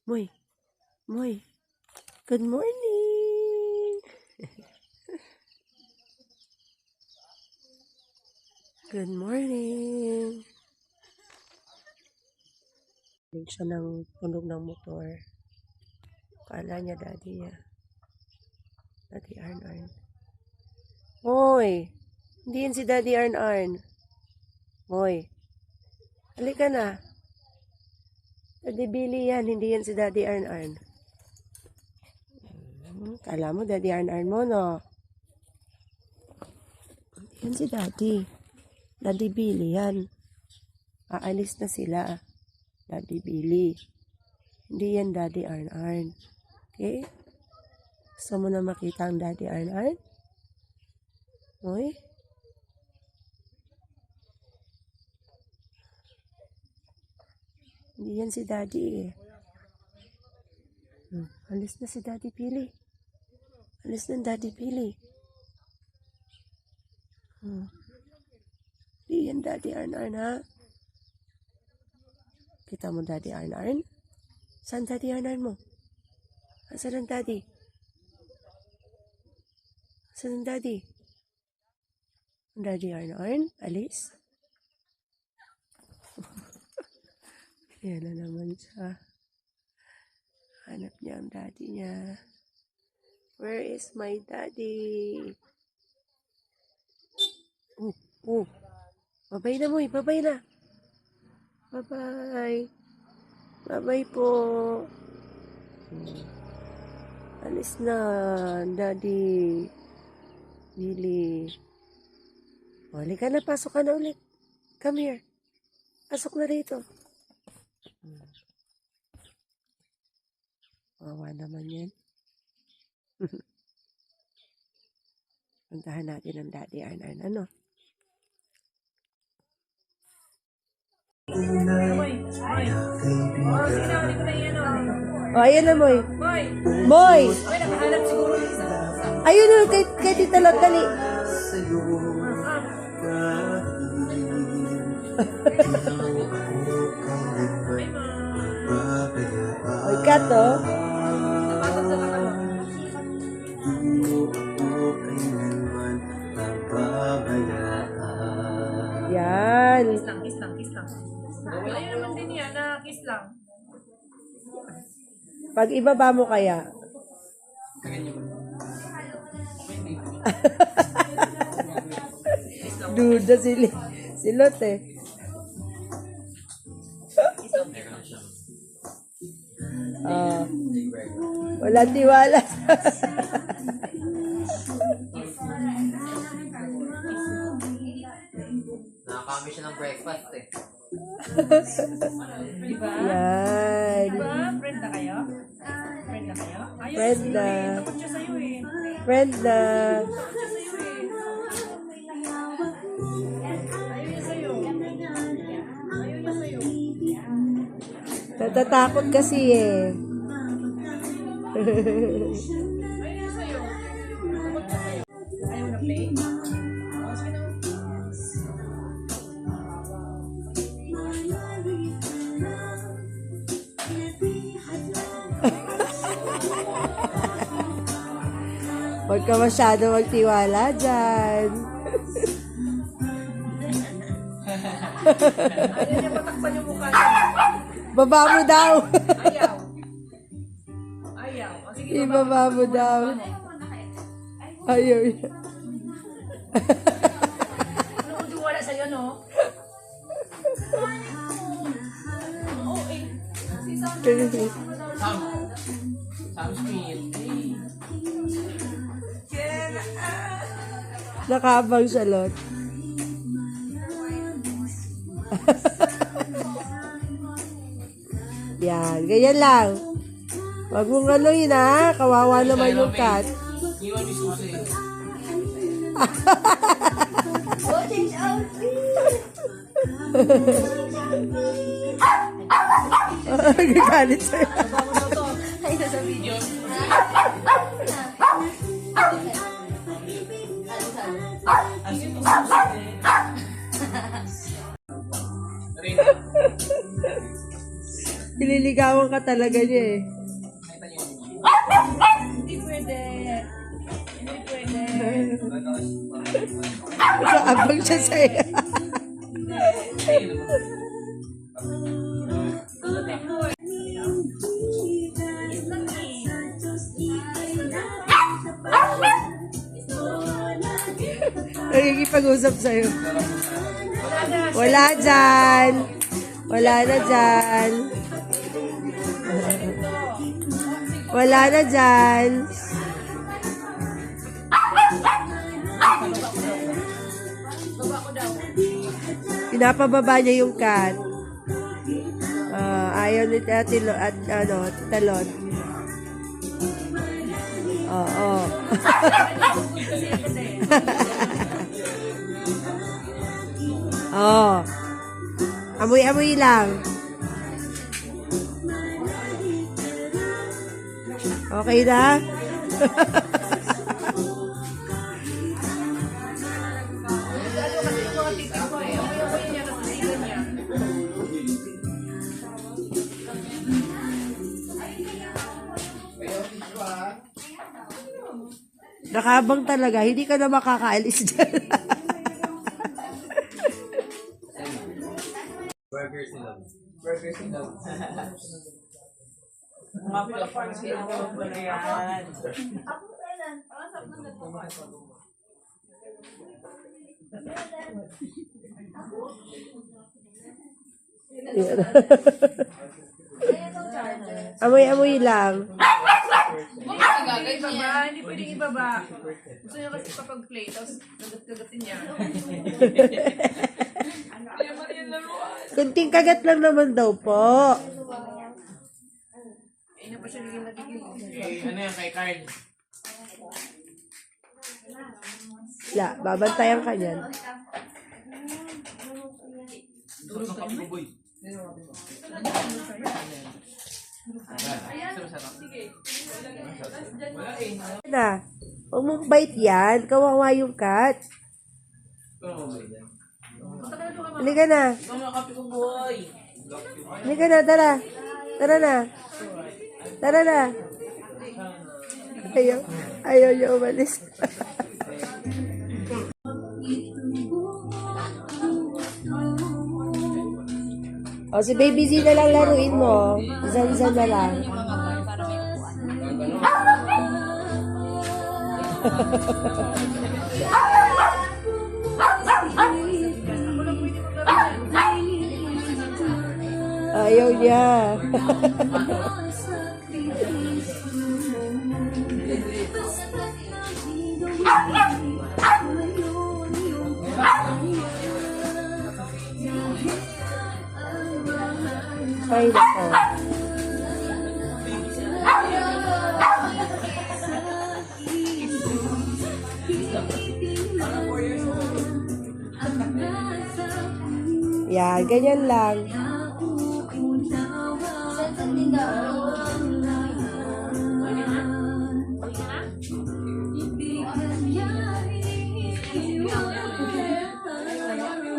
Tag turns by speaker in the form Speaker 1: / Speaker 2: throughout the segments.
Speaker 1: Moy, Moy, good morning! Good morning! Hindi siya ng tunog ng motor. Kala niya daddy niya. Daddy Arn. Moy! Hindi yan si Daddy Arn. Moy! Halika na. Daddy Billy yan, hindi yan si Daddy Arn. Kala mo Daddy Arn mo, no? Yan si Daddy. Daddy Billy yan. Aalis na sila. Daddy Billy. Hindi yan Daddy Arn. Okay? Gusto mo na makita ang Daddy Arn? Oy? Hindi yan si Daddy eh. Alis na si Daddy Billy. Alis na Daddy Billy. Hindi yan Daddy Arn ha? Kita mo Daddy Arn? Saan Daddy Arn mo? Saan ang Daddy? Saan ang Daddy? Daddy Arn? Alis? Yan na naman siya. Hanap niya ang daddy niya. Where is my daddy? Babay na mo eh. Babay na. Babay. Babay po. Alis na, Daddy Billy. Halika na, pasok ka na ulit. Come here. Pasok na rito. Wawa naman yan. Puntahan natin ang Daddy Arn. Ano? Ayan na, Moy. Moy! Ayun na, kay Tita Lot, dali. Oy, kat, oh. Yan.
Speaker 2: Kiss lang. Ayun naman din yan, na kiss lang.
Speaker 1: Pag ibaba mo kaya. Duda si Lot eh. Walang tiwala.
Speaker 3: Nakakami siya ng breakfast eh.
Speaker 2: Diba?
Speaker 1: Yan.
Speaker 2: Diba? Friend na kayo? Ayaw
Speaker 1: Friend na.
Speaker 2: takot siya sa'yo eh.
Speaker 1: Friend na.
Speaker 2: Takot siya sa'yo eh. Ayaw niya sa'yo.
Speaker 1: Natatakot kasi eh.
Speaker 2: Ayaw niya sa'yo. Takot siya sa'yo. Ayaw na play? Sige na.
Speaker 1: Huwag ka masyado magtiwala dyan.
Speaker 2: Ayaw niya patakpan yung mukha niya.
Speaker 1: Baba mo daw.
Speaker 2: Ayaw. O, sige,
Speaker 1: Ibaba mo daw. Ayaw niya.
Speaker 2: Ano kung di wala sa'yo, no? Oo eh. Si
Speaker 3: Sam Smith.
Speaker 1: Nakabang sa Lot. Yan, ganyan lang. Huwag mong ganuin ha. Kawawa naman yung cat.
Speaker 3: Iwan yung susi.
Speaker 1: Gagalit sa'yo.
Speaker 2: Ayun sa video.
Speaker 1: Nililigawan ka talaga niya eh.
Speaker 2: Hindi pwede. Hindi pwede.
Speaker 1: Abang siya sa'yo. Nagkikipag-usap sa'yo. Wala dyan. Wala na dyan. Wala na dyan. Pinapababa niya yung cat. Ayaw ni Tilo at talon. Oo. Oh. Amoy-amoy lang. Okay na? Nakabang talaga. Hindi ka na makakaalis dyan.
Speaker 3: Burger sila. Burger sila.
Speaker 2: Mga pala sila ko na yan.
Speaker 1: Amoy-amoy lang.
Speaker 2: Ibaba, hindi pwedeng ibaba. Gusto niya kasi kapag-play, tapos gagat-gagatin niya.
Speaker 1: Kunting kagat lang naman daw po.
Speaker 2: Ayun na pa siya naging
Speaker 3: Ano yan kay Carl?
Speaker 1: La, babantayan ka niyan.
Speaker 3: Durog ng kapuboy.
Speaker 1: Na, huwag mong bite yan. Kawawa yung cat. Halika na.
Speaker 3: Ikaw mga kapuboy.
Speaker 1: Halika na, tara. Tara na. Tara na. Ayaw niya umalis. O, si Baby Z na lang laruin mo. Zan-zan na lang. Ayaw niya. Ay, nako. Yan, ganyan lang.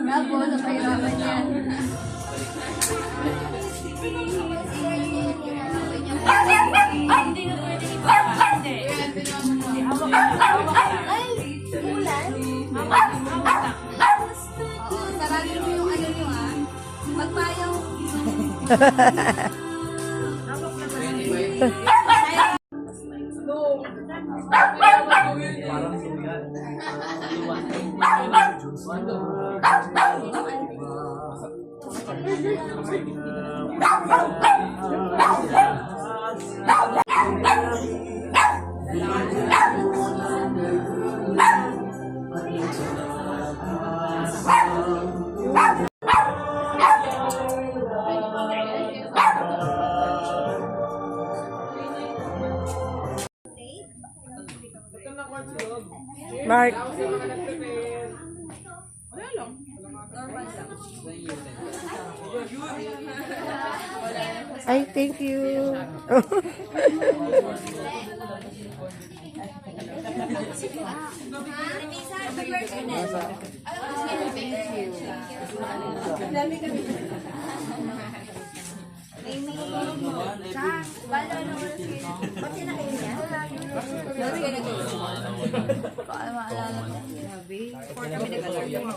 Speaker 2: Nabo, napahirapan yan. Hindi na pwede ibaba. Hindi. Hindi, hawak lang. Hawak lang.
Speaker 4: Ay, bulan?
Speaker 2: Hawak lang.
Speaker 4: Oo, sarangin mo yung ano nyo ah. Magpayaw.
Speaker 2: Hawak lang.
Speaker 3: Parang sumigat.
Speaker 1: Mark. Ay, thank you.
Speaker 4: May Lagi ka nag-iisip. Paano maalala mo? Grabe. For kami nag-alarm.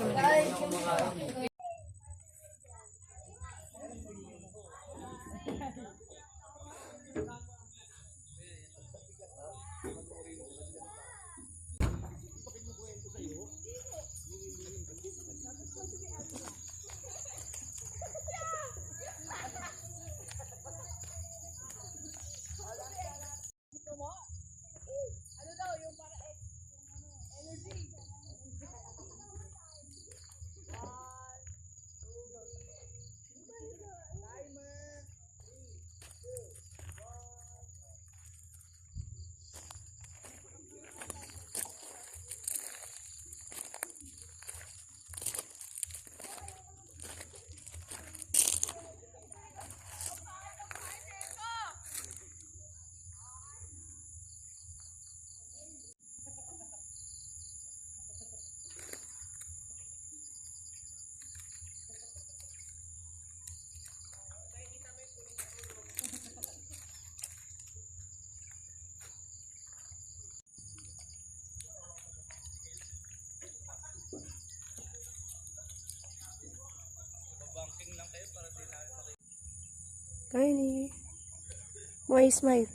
Speaker 1: Kylie. Moy, smile.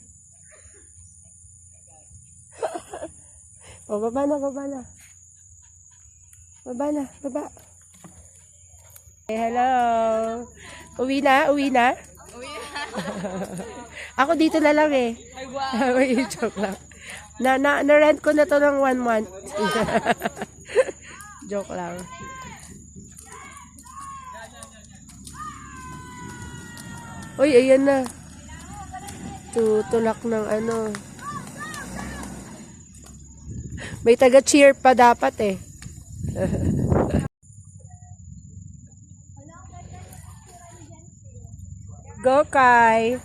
Speaker 1: O, baba na, baba na. Baba na, baba. Hey, hello. Uwi na, uwi na? Uwi na. Ako dito na lang eh.
Speaker 4: Ay, wow.
Speaker 1: May joke lang. Na-rent ko na to ng 1 month. Joke lang. Uy, ayan na. Tutulak ng ano. May taga-cheer pa dapat eh. Go, Kai.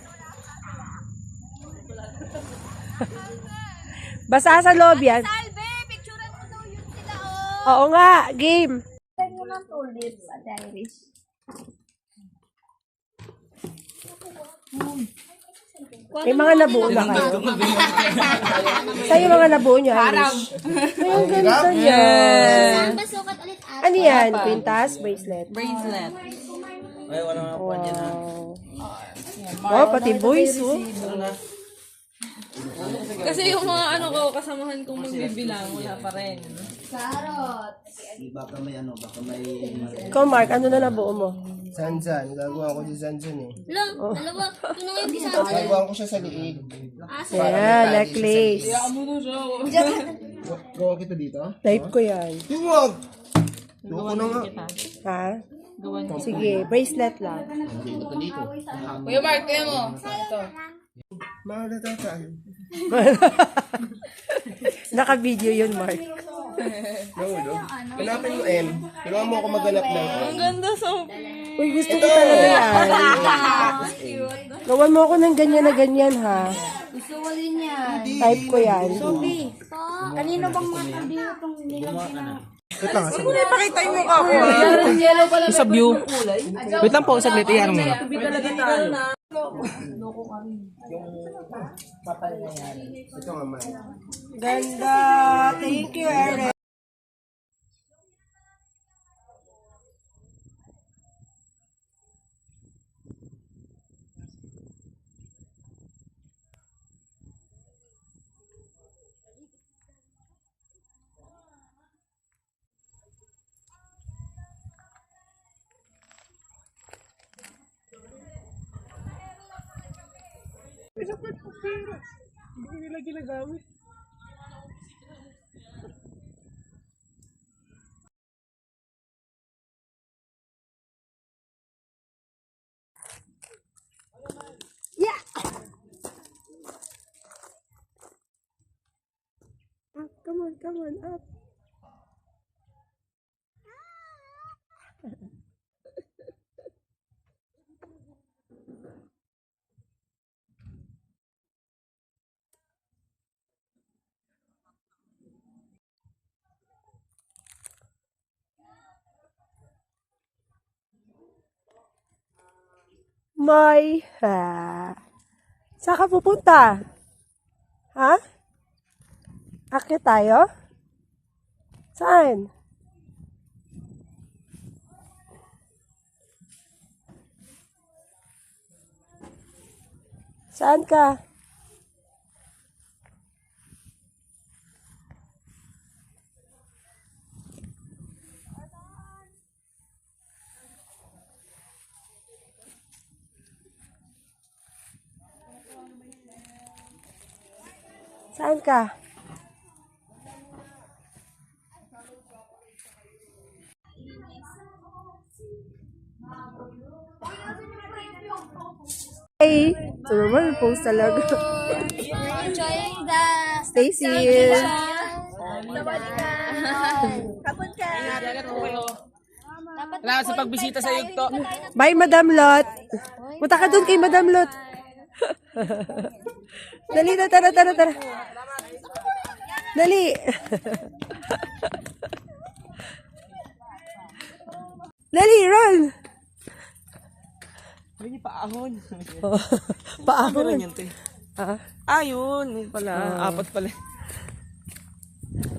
Speaker 1: Basa sa loob yan.
Speaker 4: Salve! Picturean mo daw yun sila,
Speaker 1: Oo nga, game.
Speaker 4: Send mo ng tulip sa Irish.
Speaker 1: May mga nabuo ba kayo? Sa'yo mga nabuo nyo, Irish? Ay, ang ganda niya.
Speaker 4: Basukat ulit ate.
Speaker 1: Ano yan? Quintas? Bracelet?
Speaker 4: Bracelet.
Speaker 3: Ay, wala nga po dyan ha.
Speaker 1: Wow, pati boys, oh.
Speaker 2: Kasi yung mga ano ko, kasamahan kong magbibilang, wala pa rin.
Speaker 4: Carrot.
Speaker 3: Baka may ano, baka may...
Speaker 1: Ikaw, Mark, ano na nabuo mo?
Speaker 5: Sansan. Gagawa ko si Sansan eh.
Speaker 4: Lang, dalawa. Ito na yung isa.
Speaker 5: Gagawa ko siya sa liig.
Speaker 1: Ayan, necklace.
Speaker 5: Gawa kita dito?
Speaker 1: Type ko yan.
Speaker 5: Huwag! Loko na nga.
Speaker 1: Ha? Sige, bracelet lang.
Speaker 5: Dito ka dito.
Speaker 2: Kuya Mark, kaya mo. Ito.
Speaker 5: Makakatataan.
Speaker 1: Naka-video yun, Mark.
Speaker 5: Naulo. Hanapin mo M. Tulungan mo ako maghanap ng M.
Speaker 2: Ang ganda sa...
Speaker 1: Uy, gusto ko talaga yan. Gawan mo ako ng ganyan na ganyan, ha?
Speaker 4: Gusto ko din yan.
Speaker 1: Type ko yan.
Speaker 4: Kanino bang matabi itong
Speaker 5: Ito nga.
Speaker 3: Pakita yung mukha ko. Sa view. Wait lang po, saglit. Iyan mo na.
Speaker 5: Ito nga man.
Speaker 1: Ganda. Thank you, Eric.
Speaker 5: Hindi nila ginagamit.
Speaker 1: Come on, up. My, ha. Saan ka pupunta? Ha? Akit tayo? Saan? Saan ka? Saan ka? Hey! So, naman, post talaga.
Speaker 4: Enjoying the
Speaker 1: Stacy!
Speaker 4: Kapon ka.
Speaker 3: Salamat sa pagbisita sa Yugto.
Speaker 1: Bye, Madam Lot! Punta ka dun kay Madam Lot! Dali na, tara. Dali! Dali, run!
Speaker 3: May paahon.
Speaker 1: Paahon.
Speaker 3: Meron yan, te.
Speaker 1: Ah,
Speaker 3: Ayun, yun pala. Apat pala.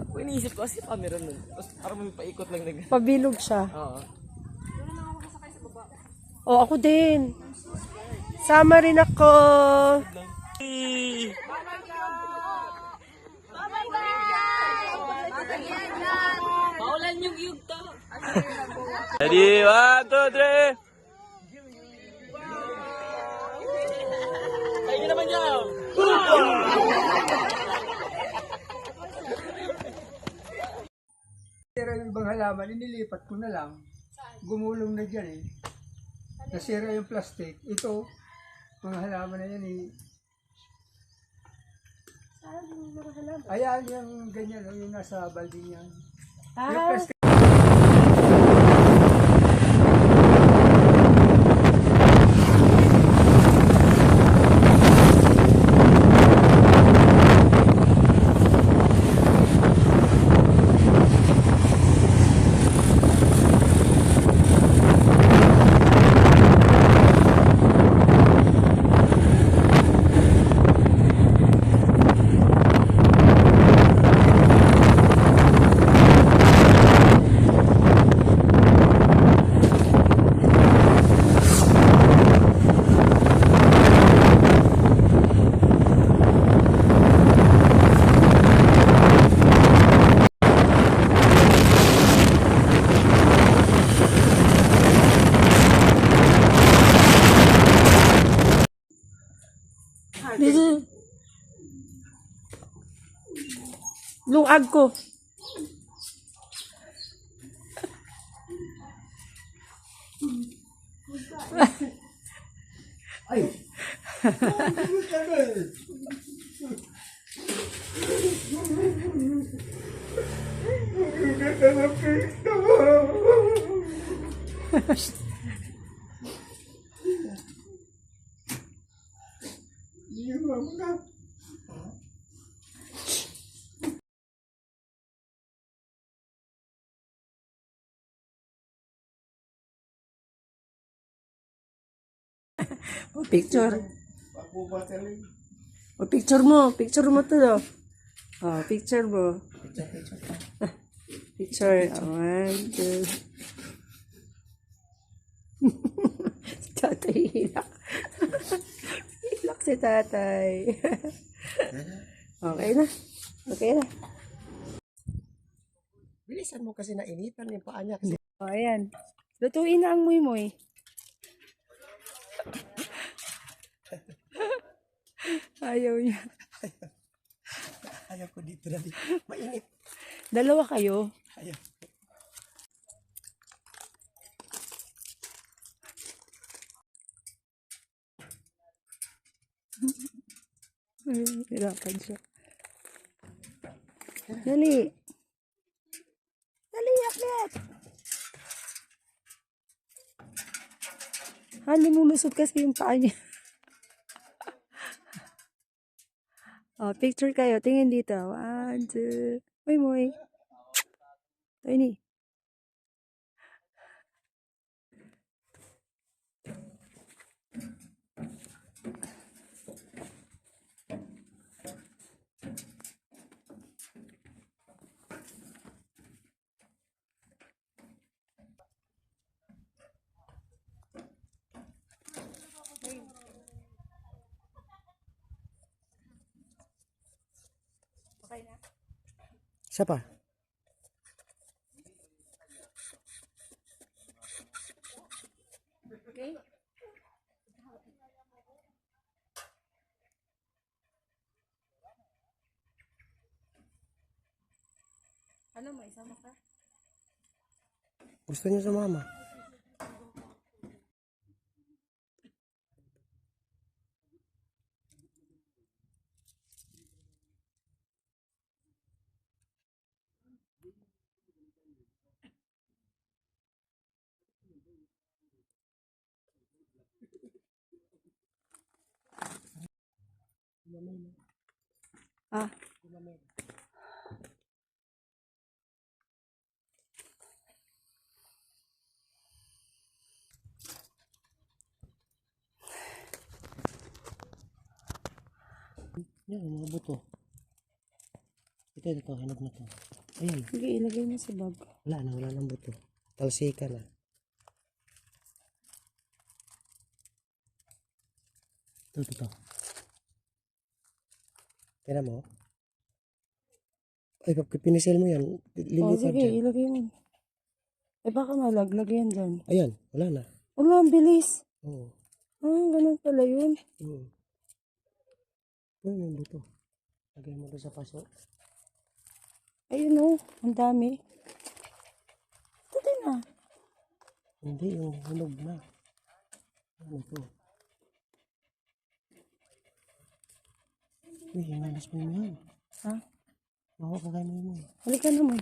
Speaker 3: Ako iniisip ko kasi camera nun. Tapos parang may paikot lang na.
Speaker 1: pabilog siya.
Speaker 3: Oo.
Speaker 1: Oh, ako din. Sama rin ako.
Speaker 4: Paulan yung yugto.
Speaker 3: Ready, 1, 2, 3. Kayo naman dyan.
Speaker 6: Nasira yung ibang halaman, inilipat ko na lang. Gumulong na dyan eh. Nasira yung plastic. Ito, mga halaman na yan eh. Ayan, yung ganyan, yung nasa balding yan. Yung plastic.
Speaker 1: Lungag ko. Picture. Picture mo. Picture mo to. Picture mo. Picture. 1, 2. Si tatay hilak. Hilak si tatay. Okay na. Okay na.
Speaker 5: Bilisan mo kasi nainitan yung paa niya. Kasi
Speaker 1: Ayan. Lutuin na ang muy-muy. Ayaw niya.
Speaker 5: ayaw ko dito dali. Mainit.
Speaker 1: Dalawa kayo.
Speaker 5: Ayaw.
Speaker 1: Hirapan siya. Dali. Dali, akit. Limulusot kasi yung paa niya. Picture kayo. Tingin dito. 1, 2. Moy, moy. Tiny. Okay na.
Speaker 5: Isa pa.
Speaker 1: Okay? Ano mo, isama ka?
Speaker 5: Gusto niyo sa mama?
Speaker 1: Ah.
Speaker 5: Yan, mga buto. Ito, hinog na to. Ayan,
Speaker 1: Sige, ilagay mo sa bag.
Speaker 5: wala nang buto. Talsika na. Ito. Tira mo. Ay, pag pinisil mo yan,
Speaker 1: Oh,
Speaker 5: lilipad
Speaker 1: sige,
Speaker 5: dyan.
Speaker 1: ilagay mo. Eh, baka malaglag yan dyan.
Speaker 5: Ayan, wala na.
Speaker 1: Wala, ang bilis.
Speaker 5: Oo.
Speaker 1: Ah, ganun pala yun.
Speaker 5: Uy, may buto. Lagay mo doon sa paso.
Speaker 1: Ayun oh, ang dami. Ito din ah.
Speaker 5: Hindi, yung hinog na. Ano to? Uy, hinalas mo yun yan.
Speaker 1: Ha?
Speaker 5: Oo, kagay mo yun.
Speaker 1: Halika naman.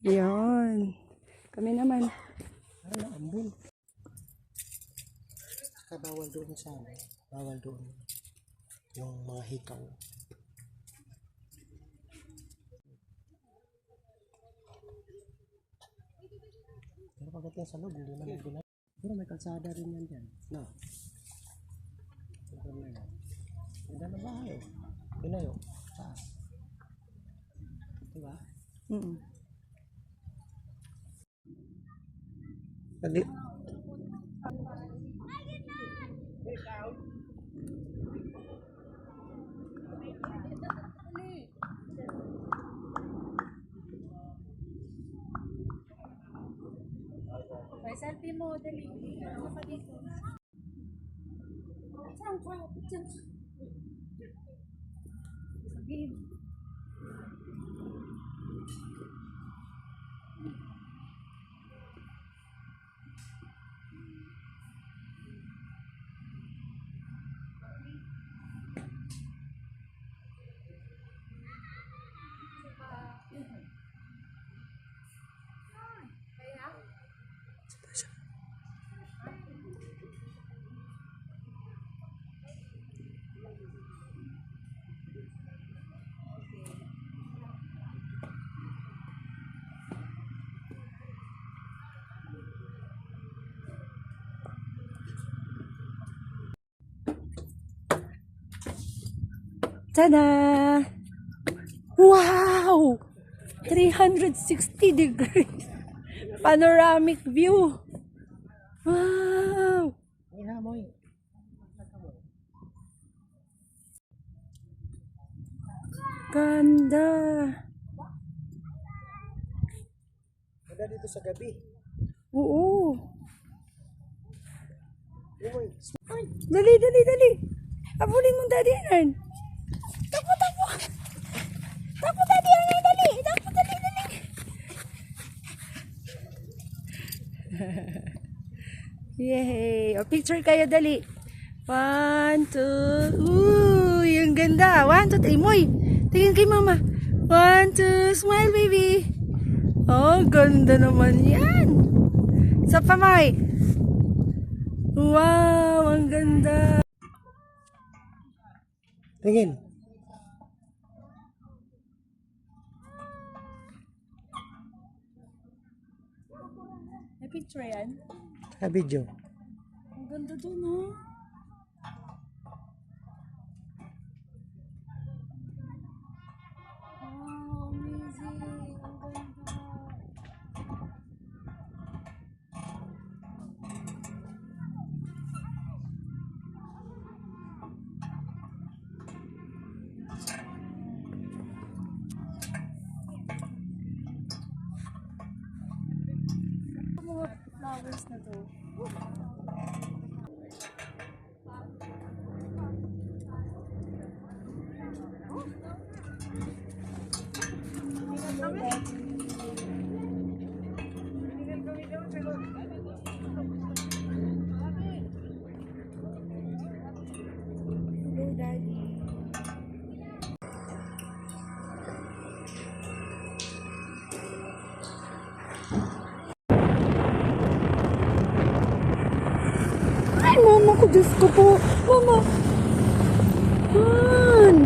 Speaker 1: Yan. Kami naman.
Speaker 5: Ano, ambon. Saka bawal doon sa ano. Bawal doon. Yung mga hikaw. Pero pagdating sa loob, hindi naman gina. Pero may kalsada rin yan dyan. No. Ito na yan. Ganda na bahay. Binayo. Taas. Diba? Pag
Speaker 1: May selfie mo, dali. Ano ka dito? Saan ka? Saan ka? Sabihin. Tada! Wow! 360 degrees. Panoramic view. Wow!
Speaker 5: Ay, hamoy.
Speaker 1: Ganda.
Speaker 5: Ganda dito sa gabi.
Speaker 1: Oo.
Speaker 5: Uy,
Speaker 1: Dali, dali, dali. Abulin mo, Daddy Arn. Takbo, takbo. Takbo, Daddy Arn. Dali. Takbo, dali, dali. Yay. O, picture kayo, dali. 1, 2. Uy, ang ganda. 1, 2, 3. Moy, tingin kay mama. 1, 2. Smile, baby. Oh, ganda naman yan. Sa pamay. Wow, ang ganda.
Speaker 5: tingin.
Speaker 1: May picture yan?
Speaker 5: Sa video.
Speaker 1: Ang ganda dun, oh. Wow, amazing. Ang ganda. daddy. Ay, mama ko, Diyos ko po. Mama. Man.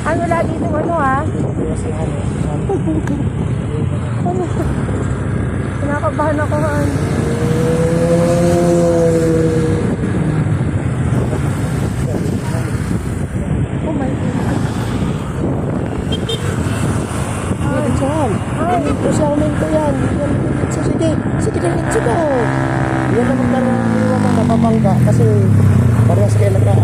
Speaker 1: Ay, wala dito ano ah. Ano? Kinakabahan ako han. Oh my God. Ay, dyan. Ay, ito sa amin ko yan. Sige, sige, diretso ko. Yan naman na iwan na napapangga kasi parehas kayo nagka.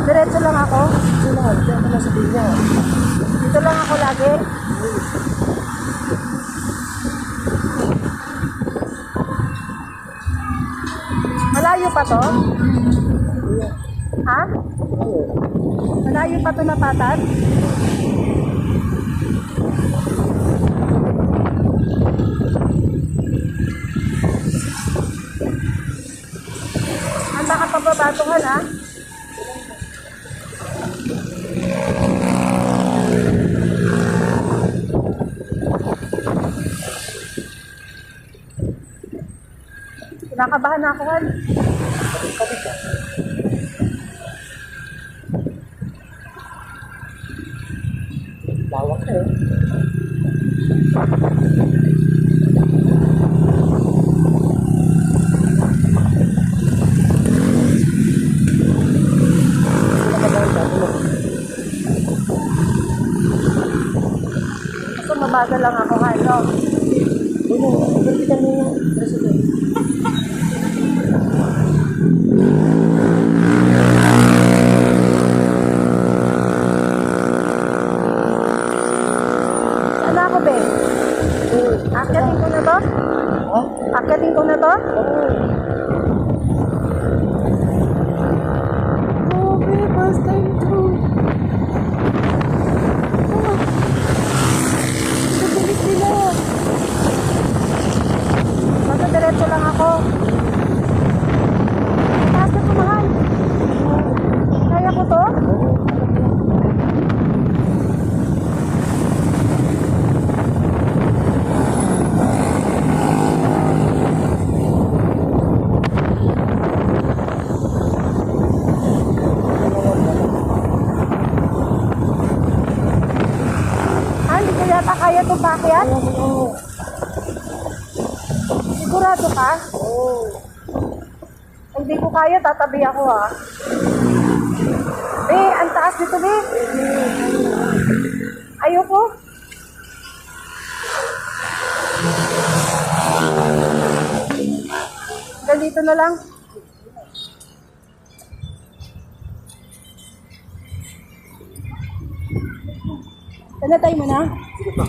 Speaker 1: Diretso lang ako? Dito lang. Dito lang sa binya. Dito lang ako lagi? Malayo pa to? Ha? Malayo pa to na patat? Ang baka pababatuhan ha? Kinakabahan na ako, Han. Lawak na eh. Kasi mabagal lang ako, Han, no? Ano, kita mo yung president. Ano ako, be? Akyatin ko na to? Akyatin ko na to? Oh, be, first time to. Bilis nila. Basta diretso lang ako. Taas na ito, mahal. Kaya ko to? Hindi ko yata kaya ito pakyat? Sigurado ka? Oo. Hindi ko kaya, tatabi ako ha. Ang taas dito, be. Ayoko. Ganito na lang. Tanatay mo na? Sige pa.